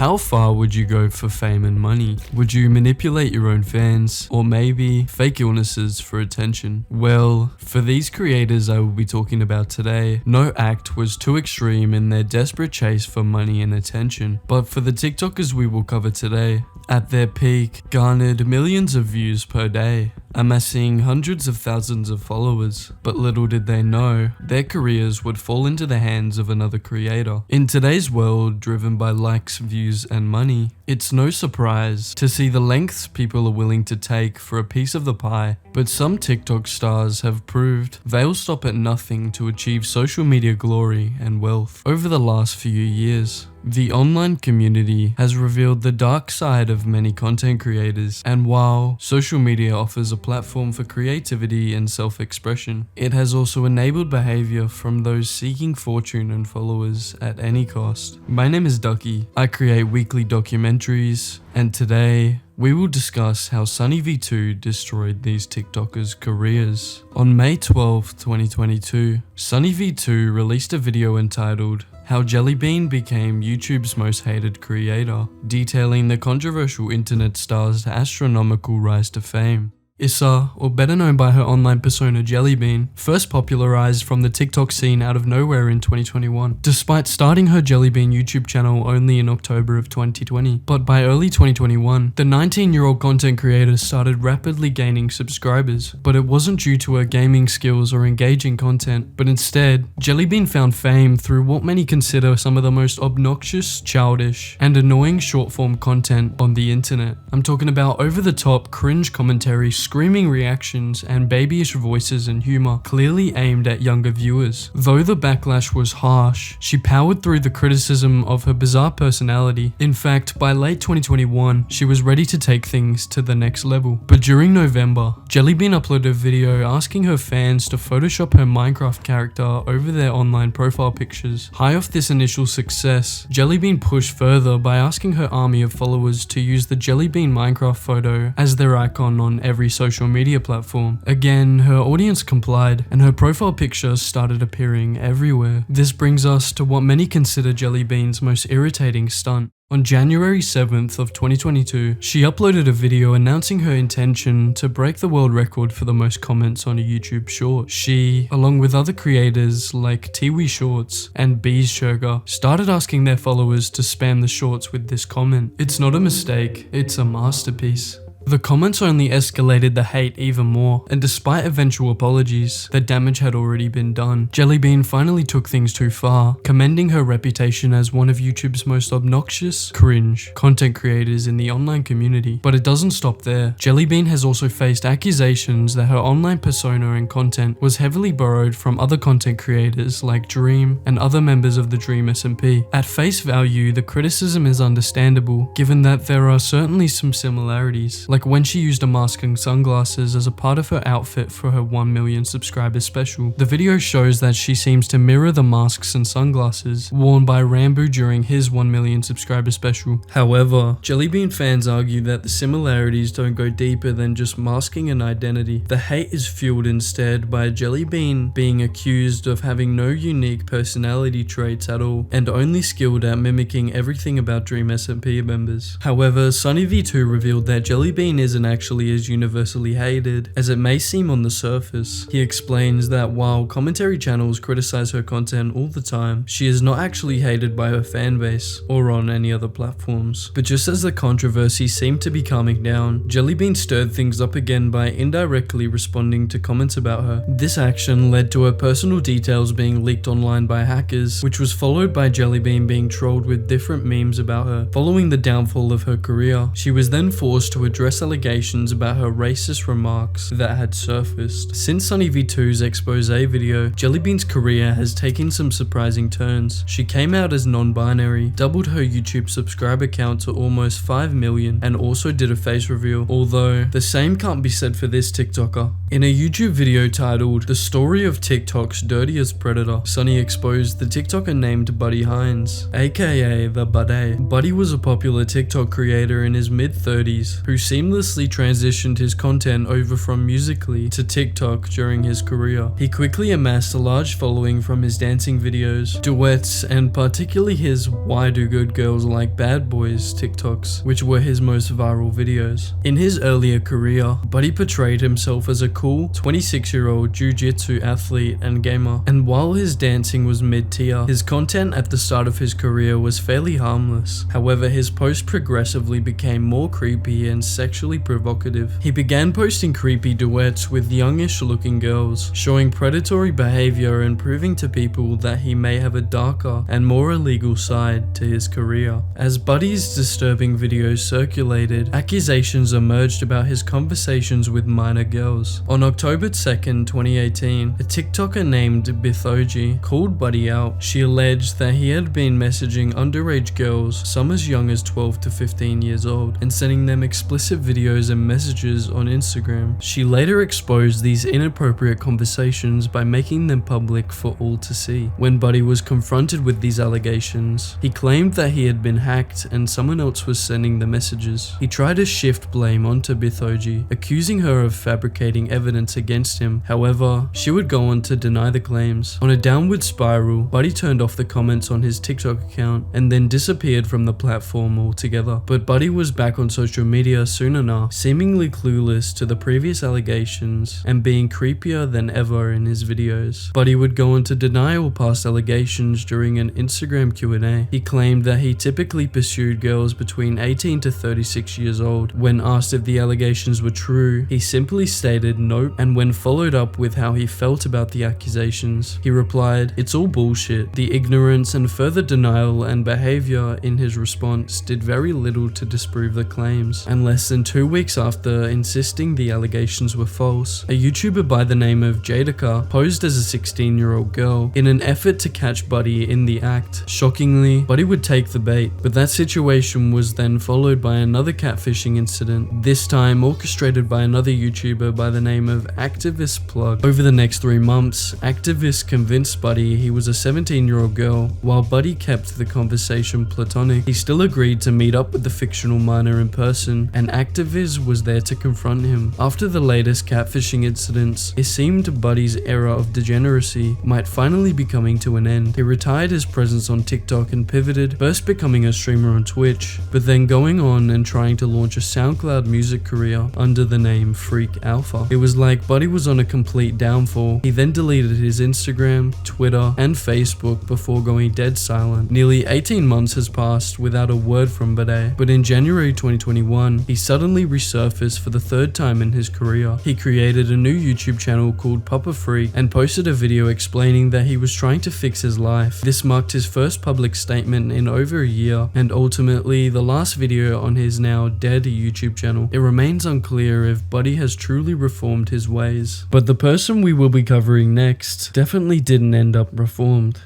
How far would you go for fame and money? Would you manipulate your own fans, or maybe fake illnesses for attention? Well, for these creators I will be talking about today, no act was too extreme in their desperate chase for money and attention. But for the TikTokers we will cover today, at their peak, garnered millions of views per day, amassing hundreds of thousands of followers. But little did they know, their careers would fall into the hands of another creator. In today's world, driven by likes, views, and money, it's no surprise to see the lengths people are willing to take for a piece of the pie. But some TikTok stars have proved they'll stop at nothing to achieve social media glory and wealth. Over the last few years, the online community has revealed the dark side of many content creators, and while social media offers a platform for creativity and self-expression, it has also enabled behavior from those seeking fortune and followers at any cost. My name is Ducky. I create weekly documentaries, and today we will discuss how Sunnyv2 destroyed these TikTokers' careers. On May 12, 2022, Sunnyv2 released a video entitled How Jellybean Became YouTube's Most Hated Creator, detailing the controversial internet star's astronomical rise to fame. Issa, or better known by her online persona Jellybean, first popularized from the TikTok scene out of nowhere in 2021, despite starting her Jellybean YouTube channel only in October of 2020. But by early 2021, the 19-year-old content creator started rapidly gaining subscribers, but it wasn't due to her gaming skills or engaging content, but instead, Jellybean found fame through what many consider some of the most obnoxious, childish, and annoying short-form content on the internet. I'm talking about over-the-top cringe commentary, screaming reactions, and babyish voices and humor clearly aimed at younger viewers. Though the backlash was harsh, she powered through the criticism of her bizarre personality. In fact, by late 2021, she was ready to take things to the next level. But during November, Jellybean uploaded a video asking her fans to Photoshop her Minecraft character over their online profile pictures. High off this initial success, Jellybean pushed further by asking her army of followers to use the Jellybean Minecraft photo as their icon on every social media platform. Again, her audience complied, and her profile picture started appearing everywhere. This brings us to what many consider Jellybean's most irritating stunt. On January 7th of 2022, she uploaded a video announcing her intention to break the world record for the most comments on a YouTube short. She, along with other creators like Tiwi Shorts and Bees Sugar, started asking their followers to spam the shorts with this comment. It's not a mistake, it's a masterpiece. The comments only escalated the hate even more, and despite eventual apologies, the damage had already been done. Jellybean finally took things too far, commending her reputation as one of YouTube's most obnoxious, cringe content creators in the online community. But it doesn't stop there. Jellybean has also faced accusations that her online persona and content was heavily borrowed from other content creators like Dream and other members of the Dream SMP. At face value, the criticism is understandable, given that there are certainly some similarities, like when she used a mask and sunglasses as a part of her outfit for her 1 million subscribers special. The video shows that she seems to mirror the masks and sunglasses worn by Rambo during his 1 million subscriber special. However, Jellybean fans argue that the similarities don't go deeper than just masking an identity. The hate is fueled instead by Jellybean being accused of having no unique personality traits at all, and only skilled at mimicking everything about Dream SMP members. However, Sunnyv2 revealed that Jellybean isn't actually as universally hated as it may seem on the surface. He explains that while commentary channels criticize her content all the time, she is not actually hated by her fanbase or on any other platforms. But just as the controversy seemed to be calming down, Jellybean stirred things up again by indirectly responding to comments about her. This action led to her personal details being leaked online by hackers, which was followed by Jellybean being trolled with different memes about her. Following the downfall of her career, she was then forced to address allegations about her racist remarks that had surfaced. Since Sunnyv2's expose video, Jellybean's career has taken some surprising turns. She came out as non-binary, doubled her YouTube subscriber count to almost 5 million, and also did a face reveal, although the same can't be said for this TikToker. In a YouTube video titled The Story of TikTok's Dirtiest Predator, Sunny exposed the TikToker named Buddy Hines, aka the Buddy. Buddy was a popular TikTok creator in his mid-30s who seemed seamlessly transitioned his content over from Musical.ly to TikTok during his career. He quickly amassed a large following from his dancing videos, duets, and particularly his "Why Do Good Girls Like Bad Boys" TikToks, which were his most viral videos. In his earlier career, Buddy portrayed himself as a cool 26-year-old jiu-jitsu athlete and gamer, and while his dancing was mid-tier, his content at the start of his career was fairly harmless. However, his posts progressively became more creepy and sexually provocative. He began posting creepy duets with youngish-looking girls, showing predatory behavior and proving to people that he may have a darker and more illegal side to his career. As Buddy's disturbing videos circulated, accusations emerged about his conversations with minor girls. On October 2nd, 2018, a TikToker named Bithoji called Buddy out. She alleged that he had been messaging underage girls, some as young as 12 to 15 years old, and sending them explicit videos and messages on Instagram. She later exposed these inappropriate conversations by making them public for all to see. When Buddy was confronted with these allegations, he claimed that he had been hacked and someone else was sending the messages. He tried to shift blame onto Bithoji, accusing her of fabricating evidence against him. However, she would go on to deny the claims. On a downward spiral, Buddy turned off the comments on his TikTok account and then disappeared from the platform altogether. But Buddy was back on social media soon enough, seemingly clueless to the previous allegations and being creepier than ever in his videos. Buddy would go on to deny all past allegations during an Instagram Q&A. He claimed that he typically pursued girls between 18 to 36 years old. When asked if the allegations were true, he simply stated nope, and when followed up with how he felt about the accusations, he replied, "It's all bullshit." The ignorance and further denial and behavior in his response did very little to disprove the claims, and less than 2 weeks after insisting the allegations were false, a YouTuber by the name of Jadaika posed as a 16-year-old girl in an effort to catch Buddy in the act. Shockingly, Buddy would take the bait, but that situation was then followed by another catfishing incident, this time orchestrated by another YouTuber by the name of Activist Plug. Over the next 3 months, Activist convinced Buddy he was a 17-year-old girl. While Buddy kept the conversation platonic, he still agreed to meet up with the fictional minor in person, and Activist was there to confront him. After the latest catfishing incidents, it seemed Buddy's era of degeneracy might finally be coming to an end. He retired his presence on TikTok and pivoted, first becoming a streamer on Twitch, but then going on and trying to launch a SoundCloud music career under the name Freak Alpha. It was like Buddy was on a complete downfall. He then deleted his Instagram, Twitter, and Facebook before going dead silent. Nearly 18 months has passed without a word from Buddy, but in January 2021, he suddenly resurfaced for the 3rd time in his career. He created a new YouTube channel called Papa Freak and posted a video explaining that he was trying to fix his life. This marked his first public statement in over a year, and ultimately the last video on his now dead YouTube channel. It remains unclear if Buddy has truly reformed his ways, but the person we will be covering next definitely didn't end up reformed.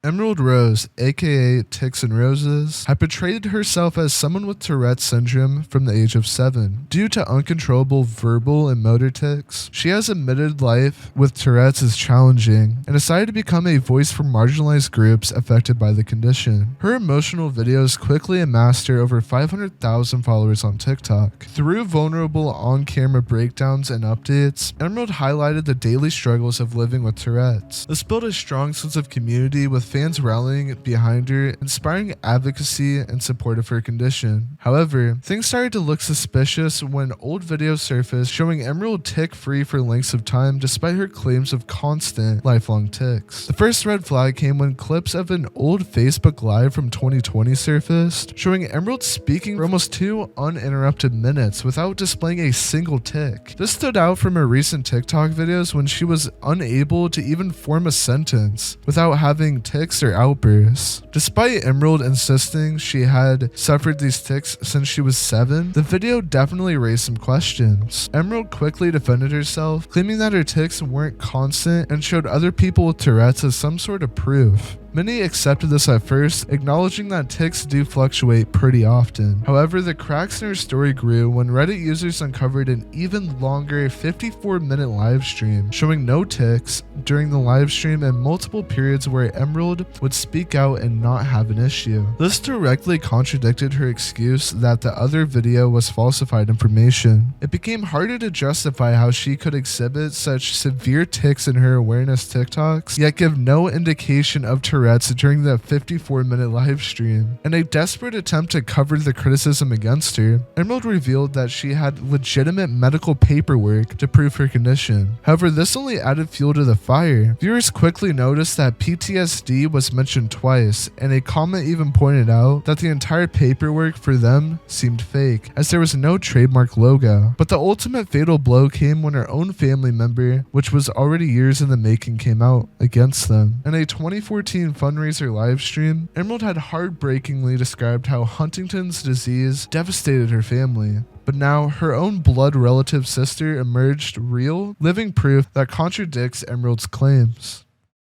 Emerald Rose, aka Ticks and Roses, had portrayed herself as someone with Tourette's syndrome from the age of 7. Due to uncontrollable verbal and motor tics, she has admitted life with Tourette's is challenging and decided to become a voice for marginalized groups affected by the condition. Her emotional videos quickly amassed her over 500,000 followers on TikTok. Through vulnerable on-camera breakdowns and updates, Emerald highlighted the daily struggles of living with Tourette's. This built a strong sense of community with fans rallying behind her, inspiring advocacy and support of her condition. However, things started to look suspicious when old videos surfaced showing Emerald tick-free for lengths of time despite her claims of constant, lifelong tics. The first red flag came when clips of an old Facebook Live from 2020 surfaced, showing Emerald speaking for almost 2 uninterrupted minutes without displaying a single tick. This stood out from her recent TikTok videos when she was unable to even form a sentence without having tics or outbursts. Despite Emerald insisting she had suffered these tics since she was 7, the video definitely raised some questions. Emerald quickly defended herself, claiming that her tics weren't constant and showed other people with Tourette's as some sort of proof. Many accepted this at first, acknowledging that tics do fluctuate pretty often. However, the cracks in her story grew when Reddit users uncovered an even longer 54-minute live stream showing no tics during the live stream and multiple periods where Emerald would speak out and not have an issue. This directly contradicted her excuse that the other video was falsified information. It became harder to justify how she could exhibit such severe tics in her awareness TikToks, yet give no indication of Tourette's during the 54-minute live stream. In a desperate attempt to cover the criticism against her, Emerald revealed that she had legitimate medical paperwork to prove her condition. However, this only added fuel to the fire. Viewers quickly noticed that PTSD was mentioned twice, and a comment even pointed out that the entire paperwork for them seemed fake, as there was no trademark logo. But the ultimate fatal blow came when her own family member, which was already years in the making, came out against them. In a 2014 fundraiser live stream, Emerald had heartbreakingly described how Huntington's disease devastated her family. But now her own blood relative sister emerged real, living proof that contradicts Emerald's claims.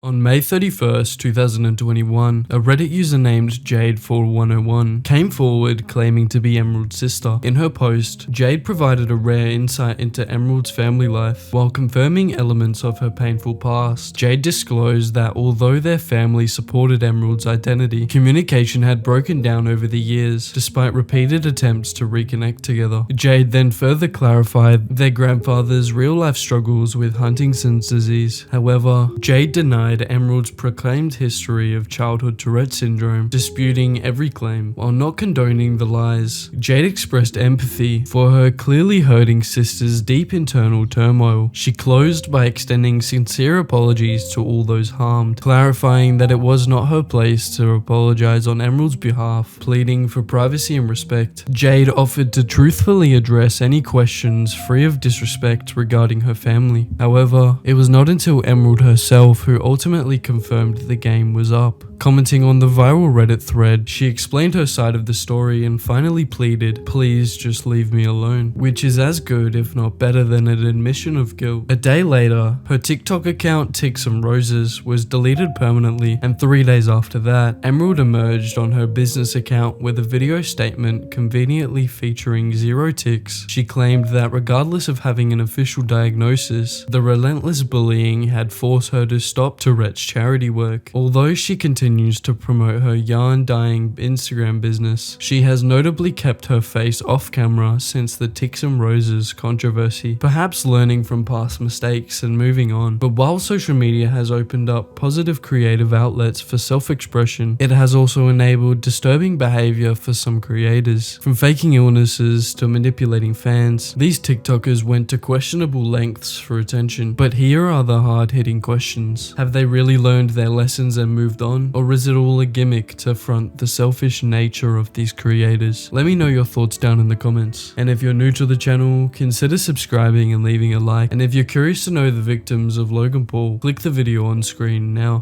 On May 31st, 2021, a Reddit user named Jade4101 came forward claiming to be Emerald's sister. In her post, Jade provided a rare insight into Emerald's family life. While confirming elements of her painful past, Jade disclosed that although their family supported Emerald's identity, communication had broken down over the years, despite repeated attempts to reconnect together. Jade then further clarified their grandfather's real-life struggles with Huntington's disease. However, Jade denied Emerald's proclaimed history of childhood Tourette syndrome, disputing every claim. While not condoning the lies, Jade expressed empathy for her clearly hurting sister's deep internal turmoil. She closed by extending sincere apologies to all those harmed, clarifying that it was not her place to apologize on Emerald's behalf, pleading for privacy and respect. Jade offered to truthfully address any questions free of disrespect regarding her family. However, it was not until Emerald herself who ultimately confirmed the game was up. Commenting on the viral Reddit thread, she explained her side of the story and finally pleaded, "Please just leave me alone," which is as good if not better than an admission of guilt. A day later, her TikTok account Tics and Roses was deleted permanently, and 3 days after that, Emerald emerged on her business account with a video statement conveniently featuring 0 tics. She claimed that regardless of having an official diagnosis, the relentless bullying had forced her to stop Tourette's charity work. Although she continues to promote her yarn dyeing Instagram business, she has notably kept her face off camera since the Tics and Roses controversy, perhaps learning from past mistakes and moving on. But while social media has opened up positive creative outlets for self-expression, it has also enabled disturbing behavior for some creators. From faking illnesses to manipulating fans, these TikTokers went to questionable lengths for attention. But here are the hard-hitting questions. Have they really learned their lessons and moved on? Or is it all a gimmick to front the selfish nature of these creators? Let me know your thoughts down in the comments. And if you're new to the channel, consider subscribing and leaving a like. And if you're curious to know the victims of Logan Paul, click the video on screen now.